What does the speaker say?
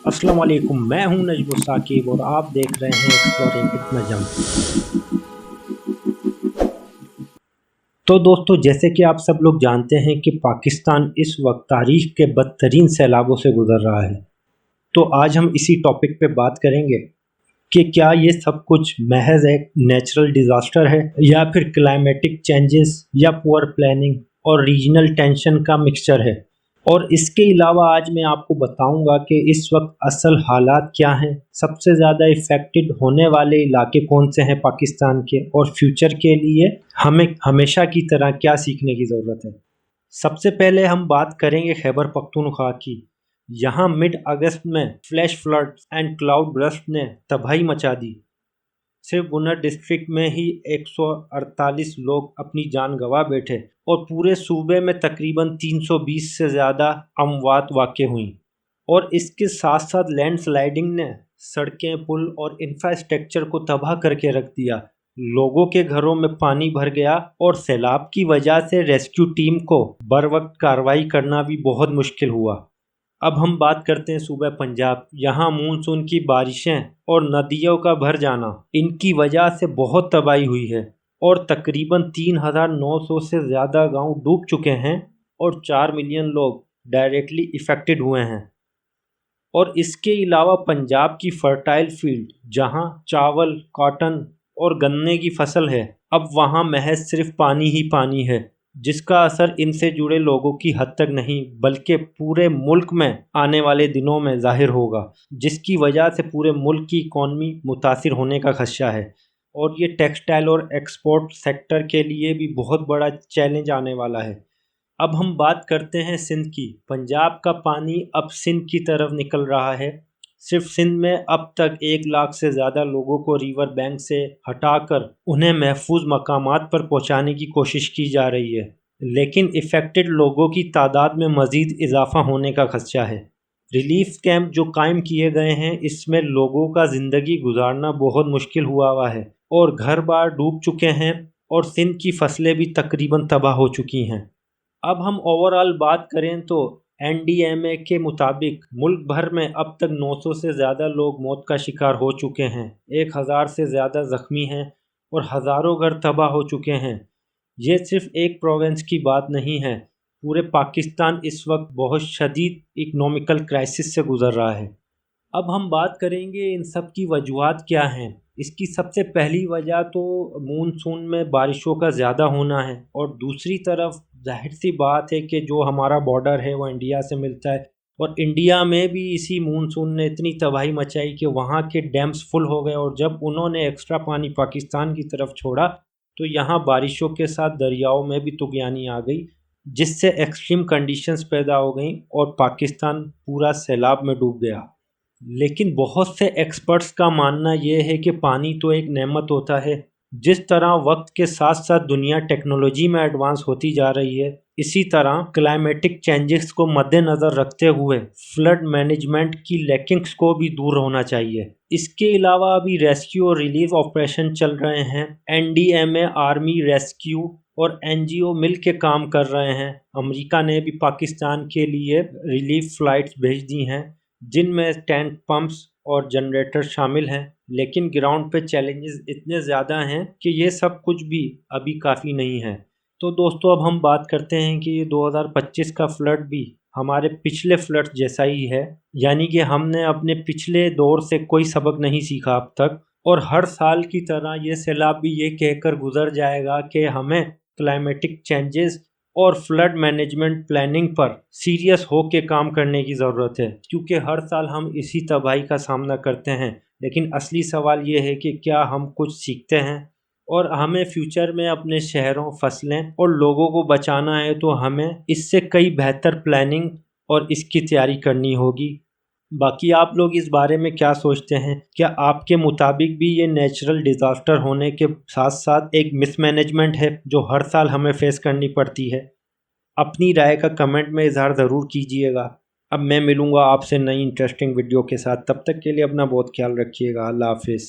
अस्सलाम वालेकुम, मैं हूं नजमुल साकिब और आप देख रहे हैं एक्सप्लोरिंग इट नजम। तो दोस्तों, जैसे कि आप सब लोग जानते हैं कि पाकिस्तान इस वक्त तारीख के बदतरीन सैलाबों से गुजर रहा है। तो आज हम इसी टॉपिक पे बात करेंगे कि क्या ये सब कुछ महज एक नेचुरल डिज़ास्टर है या फिर क्लाइमेटिक चेंजेस या पुअर प्लानिंग और रीजनल टेंशन का मिक्सचर है। और इसके अलावा आज मैं आपको बताऊंगा कि इस वक्त असल हालात क्या हैं, सबसे ज़्यादा इफ़ेक्टेड होने वाले इलाके कौन से हैं पाकिस्तान के, और फ्यूचर के लिए हमें हमेशा की तरह क्या सीखने की ज़रूरत है। सबसे पहले हम बात करेंगे खैबर पख्तूनख्वा की। यहाँ मिड अगस्त में flash floods and cloud burst ने तबाही मचा दी। सिर्फ गुनर डिस्ट्रिक्ट में ही 148 लोग अपनी जान गंवा बैठे और पूरे सूबे में तकरीबन 320 से ज़्यादा अमवात वाक़ हुई। और इसके साथ साथ लैंड स्लाइडिंग ने सड़कें, पुल और इंफ्रास्ट्रक्चर को तबाह करके रख दिया। लोगों के घरों में पानी भर गया और सैलाब की वजह से रेस्क्यू टीम को बर वक्त कार्रवाई करना भी बहुत मुश्किल हुआ। अब हम बात करते हैं सूबा पंजाब। यहाँ मानसून की बारिशें और नदियों का भर जाना, इनकी वजह से बहुत तबाही हुई है और तकरीबन 3,900 से ज़्यादा गांव डूब चुके हैं और 4 मिलियन लोग डायरेक्टली इफ़ेक्टेड हुए हैं। और इसके अलावा पंजाब की फर्टाइल फील्ड, जहाँ चावल, कॉटन और गन्ने की फसल है, अब वहाँ महज सिर्फ पानी ही पानी है, जिसका असर इनसे जुड़े लोगों की हद तक नहीं बल्कि पूरे मुल्क में आने वाले दिनों में ज़ाहिर होगा, जिसकी वजह से पूरे मुल्क की इकॉनमी मुतासिर होने का खदशा है। और ये टेक्सटाइल और एक्सपोर्ट सेक्टर के लिए भी बहुत बड़ा चैलेंज आने वाला है। अब हम बात करते हैं सिंध की। पंजाब का पानी अब सिंध की तरफ निकल रहा है। सिर्फ सिंध में अब तक 1 लाख से ज़्यादा लोगों को रिवर बैंक से हटाकर उन्हें महफूज मकामात पर पहुंचाने की कोशिश की जा रही है, लेकिन इफ़ेक्टेड लोगों की तादाद में मज़ीद इजाफा होने का खदशा है। रिलीफ कैंप जो कायम किए गए हैं, इसमें लोगों का ज़िंदगी गुजारना बहुत मुश्किल हुआ है और घर बार डूब चुके हैं और सिंध की फसलें भी तकरीबन तबाह हो चुकी हैं। अब हम ओवरऑल बात करें तो NDMA के मुताबिक मुल्क भर में अब तक 900 से ज़्यादा लोग मौत का शिकार हो चुके हैं, 1000 से ज़्यादा ज़ख्मी हैं और हज़ारों घर तबाह हो चुके हैं। ये सिर्फ एक प्रोविंस की बात नहीं है, पूरे पाकिस्तान इस वक्त बहुत शदीद इकनॉमिकल क्राइसिस से गुज़र रहा है। अब हम बात करेंगे इन सब की वजूहात क्या हैं। इसकी सबसे पहली वजह तो मानसून में बारिशों का ज़्यादा होना है, और दूसरी तरफ जाहिर सी बात है कि जो हमारा बॉर्डर है वो इंडिया से मिलता है, और इंडिया में भी इसी मानसून ने इतनी तबाही मचाई कि वहाँ के डैम्स फुल हो गए, और जब उन्होंने एक्स्ट्रा पानी पाकिस्तान की तरफ छोड़ा तो यहाँ बारिशों के साथ दरियाओं में भी तुगयानी आ गई, जिससे एक्सट्रीम कंडीशंस पैदा हो गई और पाकिस्तान पूरा सैलाब में डूब गया। लेकिन बहुत से एक्सपर्ट्स का मानना यह है कि पानी तो एक नेमत होता है। जिस तरह वक्त के साथ साथ दुनिया टेक्नोलॉजी में एडवांस होती जा रही है, इसी तरह क्लाइमेटिक चेंजेस को मद्देनज़र रखते हुए फ्लड मैनेजमेंट की लैकिंग्स को भी दूर होना चाहिए। इसके अलावा अभी रेस्क्यू और रिलीफ ऑपरेशन चल रहे हैं। NDMA, आर्मी, रेस्क्यू और NGO मिल के काम कर रहे हैं। अमेरिका ने भी पाकिस्तान के लिए रिलीफ फ़्लाइट्स भेज दी हैं, जिनमें टैंक, पंप्स और जनरेटर शामिल हैं। लेकिन ग्राउंड पे चैलेंजेस इतने ज़्यादा हैं कि ये सब कुछ भी अभी काफ़ी नहीं है। तो दोस्तों, अब हम बात करते हैं कि ये 2025 का फ्लड भी हमारे पिछले फ्लड जैसा ही है, यानी कि हमने अपने पिछले दौर से कोई सबक नहीं सीखा अब तक, और हर साल की तरह ये सैलाब भी ये कहकर गुजर जाएगा कि हमें क्लाइमेटिक चेंजेस और फ्लड मैनेजमेंट प्लानिंग पर सीरियस हो के काम करने की ज़रूरत है, क्योंकि हर साल हम इसी तबाही का सामना करते हैं। लेकिन असली सवाल ये है कि क्या हम कुछ सीखते हैं, और हमें फ्यूचर में अपने शहरों, फसलें और लोगों को बचाना है तो हमें इससे कई बेहतर प्लानिंग और इसकी तैयारी करनी होगी। बाकी आप लोग इस बारे में क्या सोचते हैं? क्या आपके मुताबिक भी ये नेचुरल डिज़ास्टर होने के साथ साथ एक मिसमैनेजमेंट है जो हर साल हमें फेस करनी पड़ती है? अपनी राय का कमेंट में इजहार ज़रूर कीजिएगा। अब मैं मिलूँगा आपसे नई इंटरेस्टिंग वीडियो के साथ। तब तक के लिए अपना बहुत ख्याल रखिएगा। अल्लाह हाफिज़।